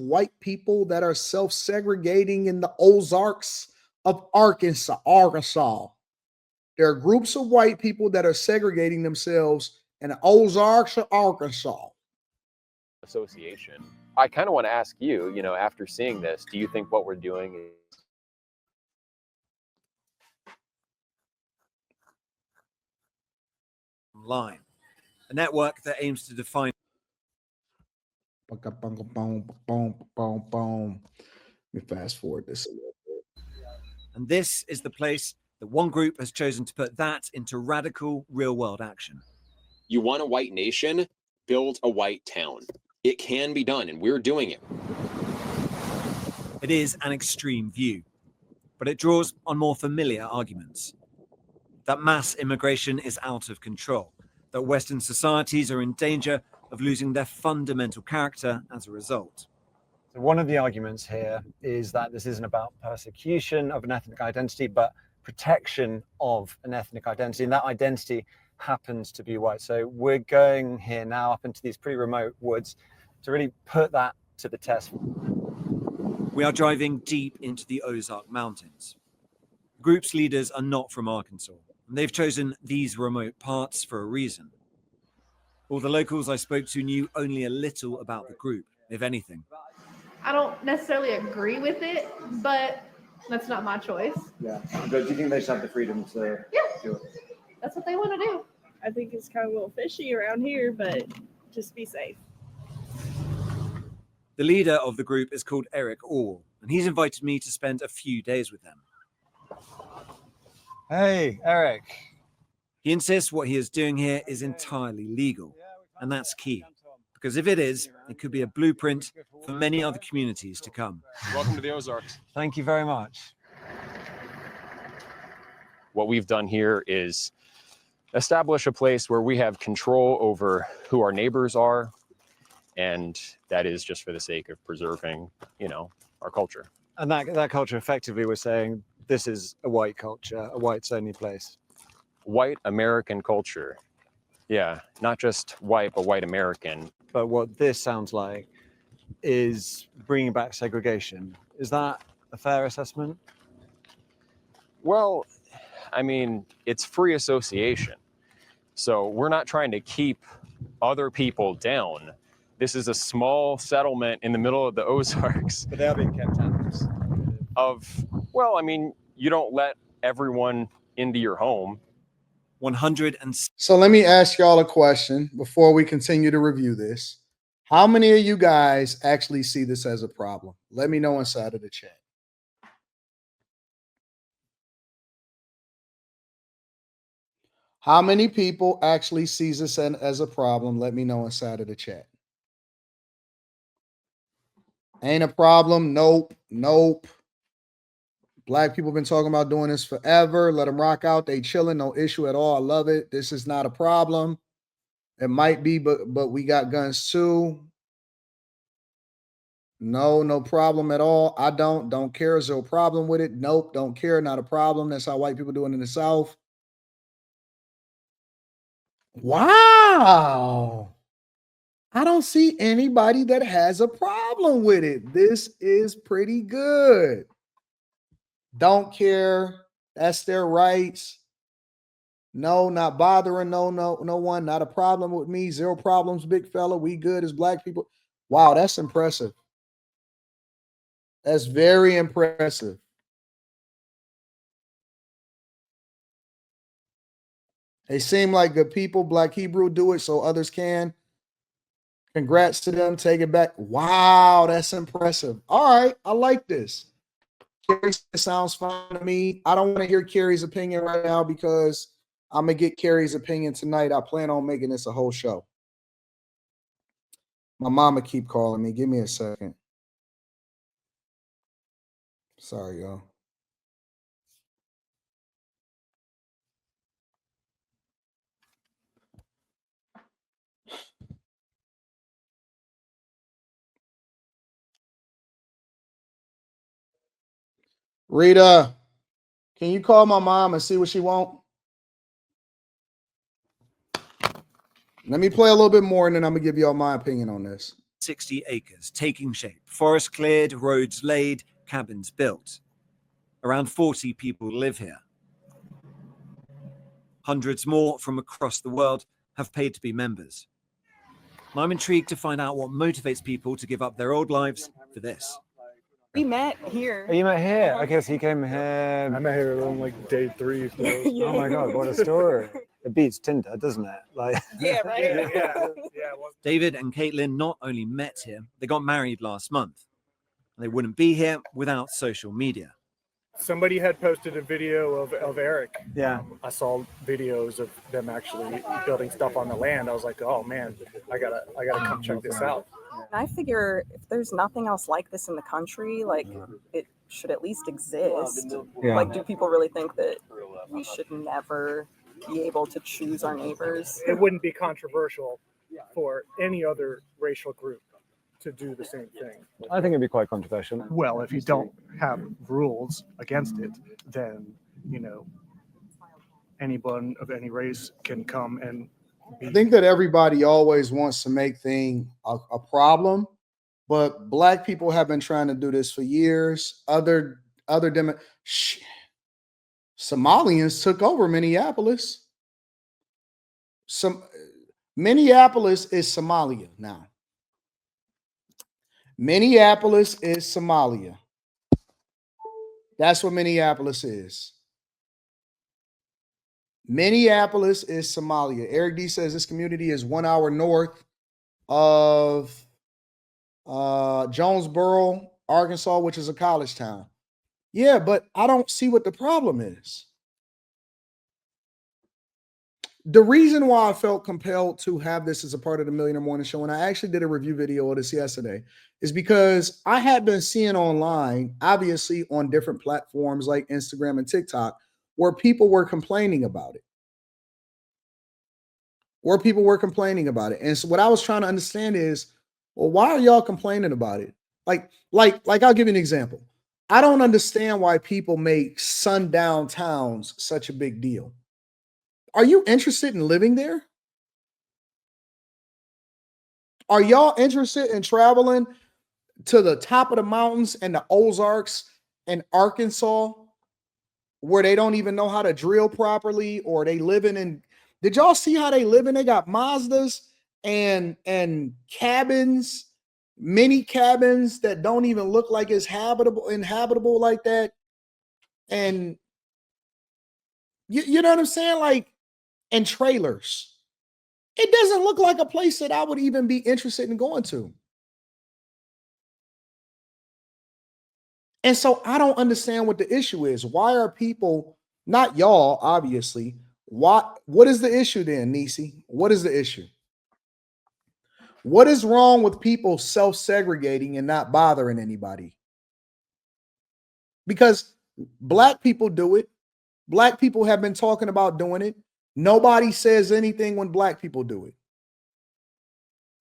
white people that are self-segregating in the Ozarks of Arkansas. There are groups of white people that are segregating themselves in the Ozarks of Arkansas. Association. I kind of want to ask you, after seeing this, do you think what we're doing is online, a network that aims to define. Let me fast forward this a little bit. And this is the place that one group has chosen to put that into radical real-world action. you want a white nation? Build a white town. It can be done, and we're doing it. It is an extreme view, but it draws on more familiar arguments. That mass immigration is out of control, that Western societies are in danger of losing their fundamental character as a result. So one of the arguments here is that this isn't about persecution of an ethnic identity, but protection of an ethnic identity, and that identity happens to be white. So we're going here now up into these pretty remote woods to really put that to the test. We are driving deep into the Ozark Mountains. The group's leaders are not from Arkansas, and they've chosen these remote parts for a reason. All the locals I spoke to knew only a little about the group, if anything. I don't necessarily agree with it, but that's not my choice. Yeah, but do you think they should have the freedom to do it? That's what they want to do. I think it's kind of a little fishy around here, but just be safe. The leader of the group is called Eric Orr, and he's invited me to spend a few days with them. Hey, Eric. He insists what he is doing here is entirely legal, and that's key, because if it is, it could be a blueprint for many other communities to come. Welcome to the Ozarks. Thank you very much. What we've done here is establish a place where we have control over who our neighbors are, and that is just for the sake of preserving, our culture. And that culture, effectively, we're saying this is a white culture, a whites-only place. White American culture. Yeah, not just white, but white American. But what this sounds like is bringing back segregation. Is that a fair assessment? Well, it's free association. So we're not trying to keep other people down. This is a small settlement in the middle of the Ozarks. But they are being kept out. You don't let everyone into your home. 100 and So let me ask y'all a question before we continue to review this. How many of you guys actually see this as a problem? Let me know inside of the chat. How many people actually sees this as a problem? Let me know inside of the chat. Ain't a problem. Nope. Black people have been talking about doing this forever. Let them rock out. They chilling. No issue at all. I love it. This is not a problem. It might be, but we got guns too. No problem at all. I don't care. Zero problem with it. Nope, don't care. Not a problem. That's how white people do it in the South. Wow. I don't see anybody that has a problem with it. This is pretty good. Don't care. That's their rights. No, not bothering. No one. Not a problem with me. Zero problems, big fella. We good as black people. Wow, that's impressive. That's very impressive. They seem like good people. Black Hebrew do it so others can. Congrats to them. Take it back. Wow, that's impressive. All right, I like this. Carrie sounds fine to me. I don't want to hear Carrie's opinion right now because I'm going to get Carrie's opinion tonight. I plan on making this a whole show. My mama keep calling me. Give me a second. Sorry, y'all. Rita, can you call my mom and see what she wants? Let me play a little bit more and then I'm going to give y'all my opinion on this. 160 acres, taking shape. Forest cleared, roads laid, cabins built. Around 40 people live here. Hundreds more from across the world have paid to be members. And I'm intrigued to find out what motivates people to give up their old lives for this. We met here. Oh, you met here? Okay, so you came here. I met her on like day 3. Oh my God, what a story. It beats Tinder, doesn't it? Like, Yeah, right. David and Caitlin not only met here, they got married last month. They wouldn't be here without social media. Somebody had posted a video of Eric. yeah. I saw videos of them actually building stuff on the land. I was like, oh man, I gotta come check this out. And I figure if there's nothing else like this in the country, like it should at least exist. Yeah. Like, do people really think that we should never be able to choose our neighbors? It wouldn't be controversial for any other racial group to do the same thing. I think it'd be quite controversial. Well, if you don't have rules against it, then anyone of any race can come and I think that everybody always wants to make things a problem, but Black people have been trying to do this for years. Somalians took over Minneapolis. Minneapolis is Somalia now. Minneapolis is Somalia. That's what Minneapolis is. Minneapolis is Somalia. Eric D says this community is 1 hour north of Jonesboro, Arkansas, which is a college town. Yeah, but I don't see what the problem is. The reason why I felt compelled to have this as a part of the Millionaire Morning Show, and I actually did a review video of this yesterday, is because I had been seeing online, obviously on different platforms like Instagram and TikTok, where people were complaining about it. And so what I was trying to understand is, well, why are y'all complaining about it? Like I'll give you an example. I don't understand why people make sundown towns such a big deal. Are you interested in living there? Are y'all interested in traveling to the top of the mountains and the Ozarks in Arkansas, where they don't even know how to drill properly, or they living in? Did y'all see how they living? They got Mazdas and cabins, mini cabins that don't even look like it's inhabitable like that. And you know what I'm saying? Like, and trailers. It doesn't look like a place that I would even be interested in going to. And so I don't understand what the issue is. Why are people, not y'all, obviously, what is the issue then, Nisi? What is the issue? What is wrong with people self-segregating and not bothering anybody? Because Black people do it. Black people have been talking about doing it. Nobody says anything when Black people do it.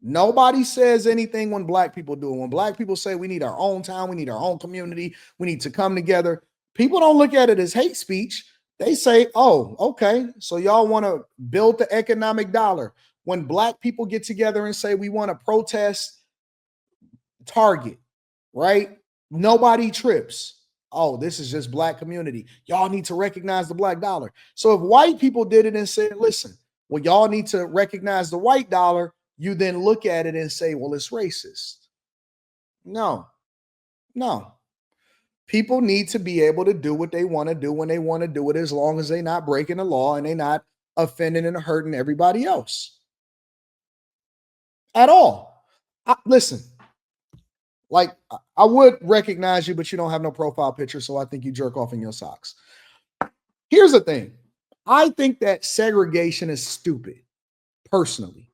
Nobody says anything when Black people do it. When Black people say we need our own town, we need our own community, we need to come together, people don't look at it as hate speech. They say, oh, okay, so y'all want to build the economic dollar. When Black people get together and say we want to protest Target, right? Nobody trips. Oh, this is just Black community. Y'all need to recognize the Black dollar. So if white people did it and said, listen, well, y'all need to recognize the white dollar, you then look at it and say, well, it's racist. No. People need to be able to do what they want to do when they want to do it, as long as they're not breaking the law and they're not offending and hurting everybody else at all. Listen. Like, I would recognize you, but you don't have no profile picture, so I think you jerk off in your socks. Here's the thing. I think that segregation is stupid, personally.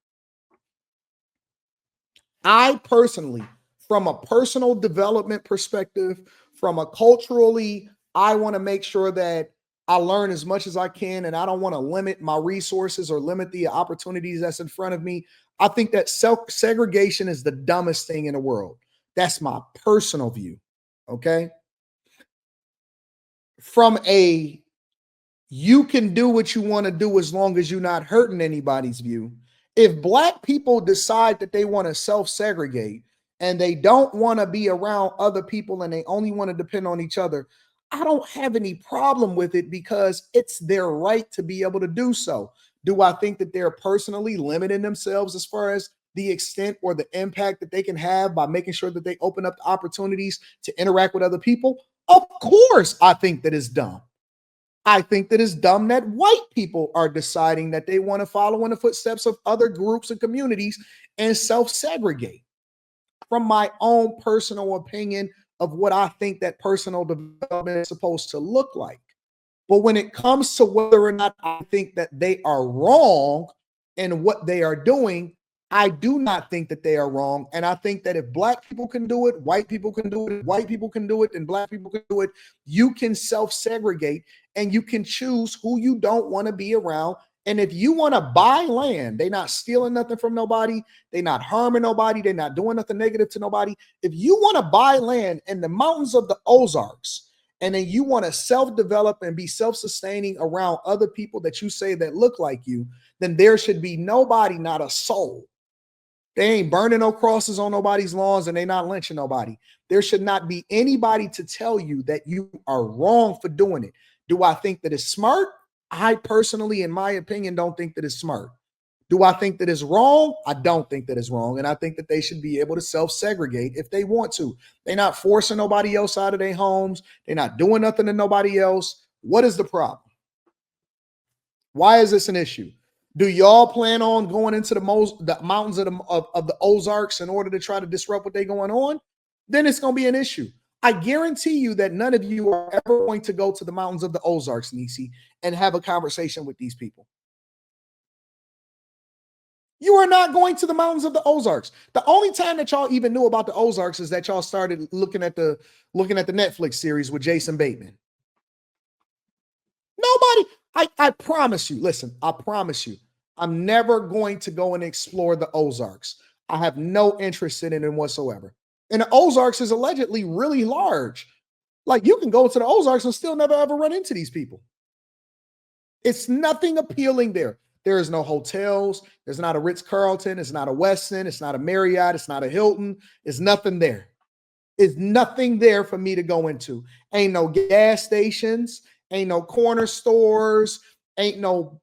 I personally, from a personal development perspective, from a culturally, I want to make sure that I learn as much as I can, and I don't want to limit my resources or limit the opportunities that's in front of me. I think that segregation is the dumbest thing in the world. That's my personal view, okay? From you can do what you want to do as long as you're not hurting anybody's view, If black people decide that they want to self-segregate and they don't want to be around other people and they only want to depend on each other, I don't have any problem with it because it's their right to be able to do so. Do I think that they're personally limiting themselves as far as the extent or the impact that they can have by making sure that they open up the opportunities to interact with other people? Of course, I think that is dumb. I think that it's dumb that white people are deciding that they want to follow in the footsteps of other groups and communities and self-segregate. From my own personal opinion of what I think that personal development is supposed to look like. But when it comes to whether or not I think that they are wrong in what they are doing, I do not think that they are wrong. And I think that if black people can do it, white people can do it, white people can do it, and black people can do it, you can self-segregate and you can choose who you don't want to be around. And if you want to buy land, they're not stealing nothing from nobody. They're not harming nobody. They're not doing nothing negative to nobody. If you want to buy land in the mountains of the Ozarks, and then you want to self-develop and be self-sustaining around other people that you say that look like you, then there should be nobody, not a soul. They ain't burning no crosses on nobody's lawns and they not lynching nobody. There should not be anybody to tell you that you are wrong for doing it. Do I think that it's smart? I personally, in my opinion, don't think that it's smart. Do I think that it's wrong? I don't think that it's wrong. And I think that they should be able to self-segregate if they want to. They're not forcing nobody else out of their homes. They're not doing nothing to nobody else. What is the problem? Why is this an issue? Do y'all plan on going into the mountains of the Ozarks in order to try to disrupt what they're going on? Then it's going to be an issue. I guarantee you that none of you are ever going to go to the mountains of the Ozarks, Nisi, and have a conversation with these people. You are not going to the mountains of the Ozarks. The only time that y'all even knew about the Ozarks is that y'all started looking at the Netflix series with Jason Bateman. Nobody, I promise you, listen, I promise you, I'm never going to go and explore the Ozarks. I have no interest in it whatsoever. And the Ozarks is allegedly really large. Like you can go to the Ozarks and still never ever run into these people. It's nothing appealing there. There is no hotels. There's not a Ritz-Carlton. It's not a Westin. It's not a Marriott. It's not a Hilton. It's nothing there. It's nothing there for me to go into. Ain't no gas stations. Ain't no corner stores. Ain't no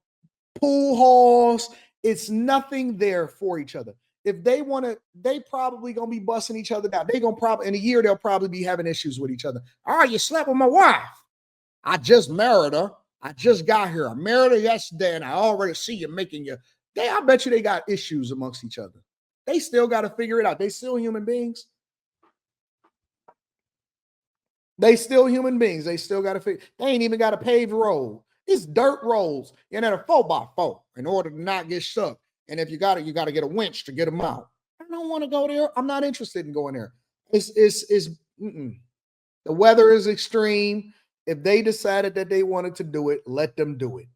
pool halls. It's nothing there for each other. If they want to, they probably going to be busting each other down. They going to probably, in a year, they'll probably be having issues with each other. Oh, you slept with my wife. I just married her. I just got here. I married her yesterday, and I already see you making your. I bet you they got issues amongst each other. They still got to figure it out. They still human beings. They still human beings. They still got to figure. They ain't even got a paved road. It's dirt roads and then a 4x4 in order to not get stuck. And if you got to get a winch to get them out. I don't want to go there. I'm not interested in going there. The weather is extreme. If they decided that they wanted to do it, let them do it.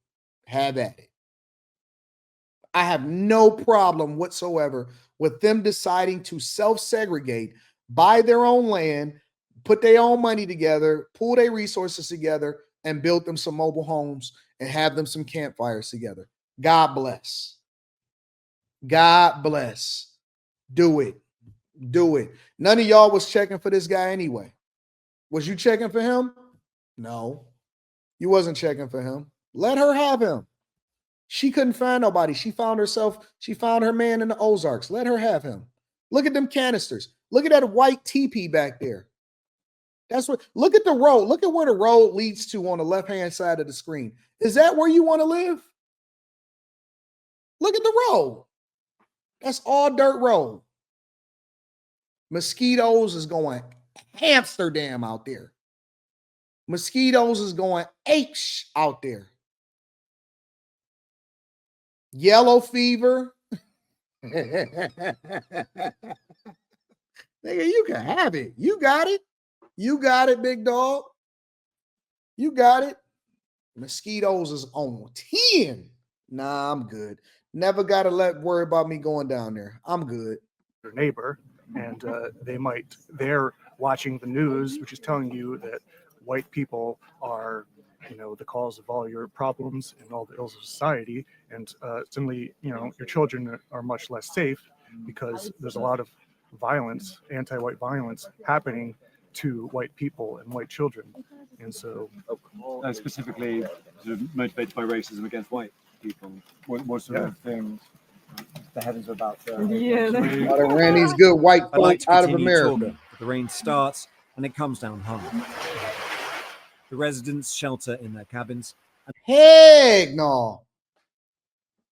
Have at it. I have no problem whatsoever with them deciding to self-segregate, buy their own land, put their own money together, pool their resources together, and build them some mobile homes and have them some campfires together. God bless. God bless. Do it. Do it. None of y'all was checking for this guy anyway. Was you checking for him? No, you wasn't checking for him. Let her have him. She couldn't find nobody. She found her man in the Ozarks. Let her have him. Look at them canisters. Look at that white teepee back there. Look at the road. Look at where the road leads to on the left-hand side of the screen. Is that where you want to live? Look at the road. That's all dirt road. Mosquitoes is going Amsterdam out there. Mosquitoes is going apes out there. Yellow fever. Nigga, you can have it. You got it. You got it, big dog. You got it. Mosquitoes is on 10. Nah, I'm good. Never got to worry about me going down there. I'm good. Your neighbor, and they're watching the news, which is telling you that white people are, the cause of all your problems and all the ills of society. And suddenly, your children are much less safe because there's a lot of violence, anti-white violence happening to white people and white children. And so specifically sort of motivated by racism against white people. What sort of things the heavens are about to I done ran these good white I'd like folks to out of continue America. talking, but the rain starts and it comes down hard. The residents shelter in their cabins. Heck no.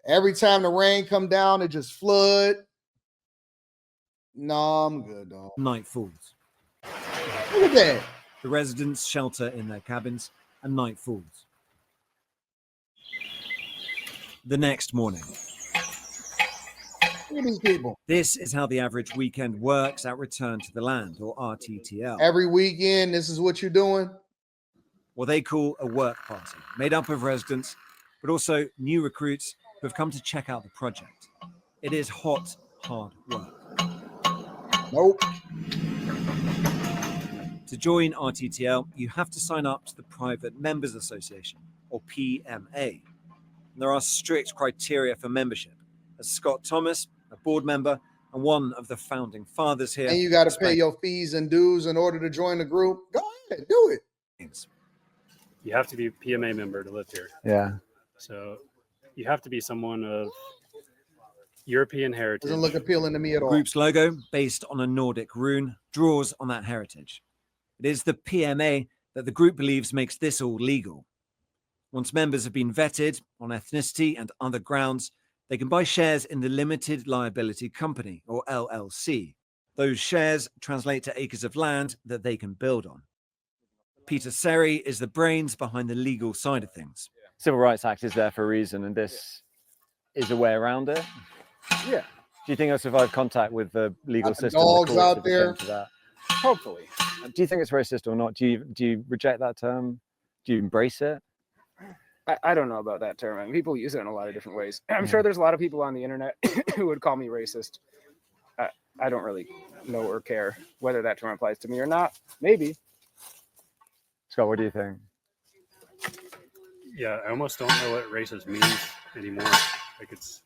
Every time the rain come down, it just flood. No, I'm good, dog. Night falls. Look at that. The residents shelter in their cabins and night falls. The next morning. Look at these people. This is how the average weekend works at Return to the Land, or RTTL. Every weekend, this is what you're doing? What they call a work party, made up of residents, but also new recruits who have come to check out the project. It is hot, hard work. Nope. To join RTTL, you have to sign up to the Private Members Association, or PMA. There are strict criteria for membership. As Scott Thomas, a board member and one of the founding fathers here, And you got to pay your fees and dues in order to join the group. Go ahead, do it. You have to be a PMA member to live here. Yeah. So you have to be someone of European heritage. Doesn't look appealing to me at all. Group's logo, based on a Nordic rune, draws on that heritage. It is the PMA that the group believes makes this all legal. Once members have been vetted on ethnicity and other grounds, they can buy shares in the Limited Liability Company, or LLC. Those shares translate to acres of land that they can build on. Peter Seri is the brains behind the legal side of things. Civil Rights Act is there for a reason, and this is a way around it. Yeah. Do you think you'll survive contact with the legal system? Dogs out there. Hopefully. Do you think it's racist or not? Do you reject that term? Do you embrace it? I don't know about that term. I mean, people use it in a lot of different ways. I'm sure there's a lot of people on the internet who would call me racist. I don't really know or care whether that term applies to me or not. Maybe. Scott, what do you think? Yeah, I almost don't know what racist means anymore. Like it's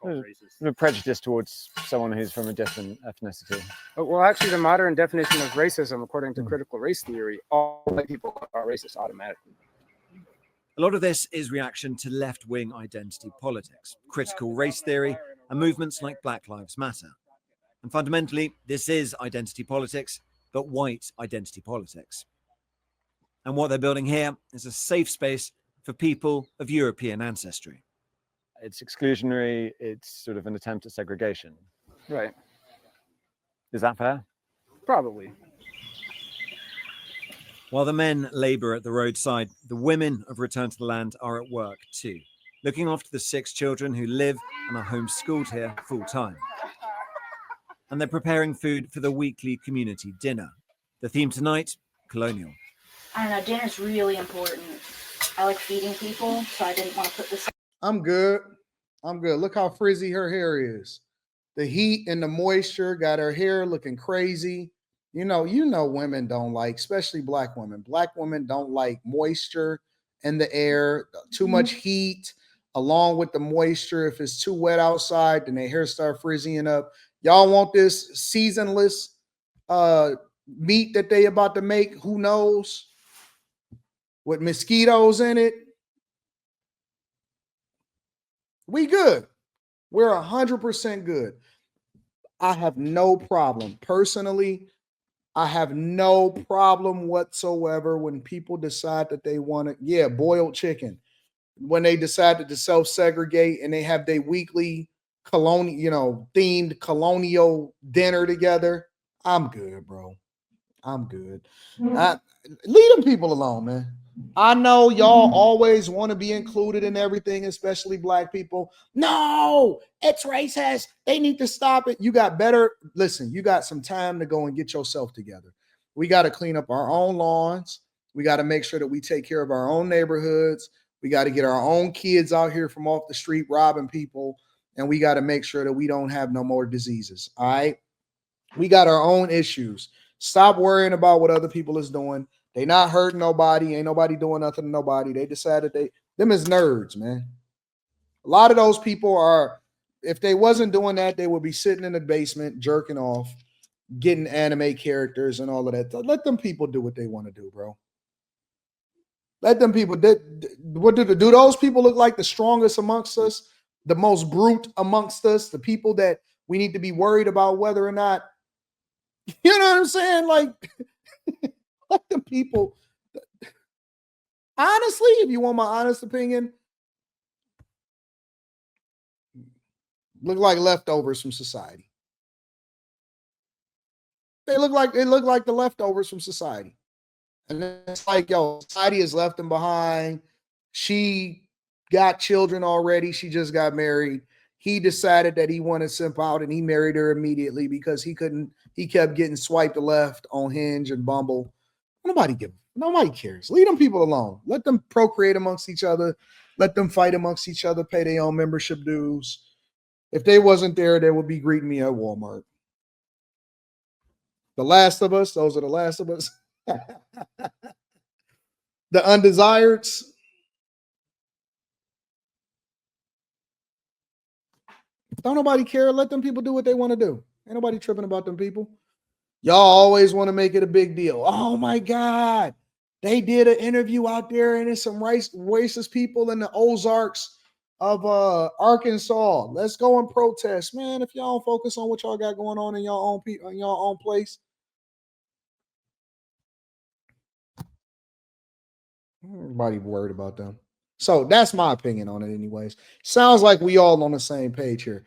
racist. A prejudice towards someone who's from a different ethnicity. Well, actually, the modern definition of racism, according to critical race theory, all white people are racist automatically. A lot of this is reaction to left-wing identity politics, critical race theory, and movements like Black Lives Matter. And fundamentally, this is identity politics, but white identity politics. And what they're building here is a safe space for people of European ancestry. It's exclusionary. It's sort of an attempt at segregation. Right. Is that fair? Probably. While the men labor at the roadside, the women of Return to the Land are at work too, looking after the 6 children who live and are homeschooled here full time. And they're preparing food for the weekly community dinner. The theme tonight, colonial. I don't know, dinner's really important. I like feeding people, so I didn't want to put this. I'm good. Look how frizzy her hair is. The heat and the moisture got her hair looking crazy. You know, women don't like, especially black women. Black women don't like moisture in the air, too much heat, along with the moisture. If it's too wet outside, then their hair start frizzying up. Y'all want this seasonless meat that they about to make? Who knows? With mosquitoes in it. We good. We're 100% good. I have no problem. Personally, I have no problem whatsoever when people decide that they want to, boiled chicken. When they decided to self-segregate and they have their weekly themed colonial dinner together, I'm good, bro. I'm good. Leave them people alone, man. I know y'all always want to be included in everything, especially black people. No, it's racist. They need to stop it. You got some time to go and get yourself together. We got to clean up our own lawns. We got to make sure that we take care of our own neighborhoods. We got to get our own kids out here from off the street robbing people. And we got to make sure that we don't have no more diseases. All right. We got our own issues. Stop worrying about what other people is doing. They not hurting nobody. Ain't nobody doing nothing to nobody. They decided them as nerds, man. A lot of those people are, if they wasn't doing that, they would be sitting in the basement, jerking off, getting anime characters and all of that. Let them people do what they want to do, bro. Let them people. What do those people look like the strongest amongst us, the most brute amongst us, the people that we need to be worried about whether or not, you know what I'm saying? Like, let them people. Honestly, if you want my honest opinion, look like leftovers from society. They look like the leftovers from society. And it's like, yo, society has left them behind. She got children already. She just got married. He decided that he wanted to simp out and he married her immediately because he kept getting swiped left on Hinge and Bumble. Nobody cares. Leave them people alone. Let them procreate amongst each other. Let them fight amongst each other, pay their own membership dues. If they wasn't there, they would be greeting me at Walmart. The Last of Us, those are the Last of Us. The Undesireds. Don't nobody care. Let them people do what they want to do. Ain't nobody tripping about them people. Y'all always want to make it a big deal. Oh my God. They did an interview out there and there's some racist people in the Ozarks of Arkansas. Let's go and protest. Man, if y'all don't focus on what y'all got going on in y'all own place. Everybody worried about them. So that's my opinion on it anyways. Sounds like we all on the same page here.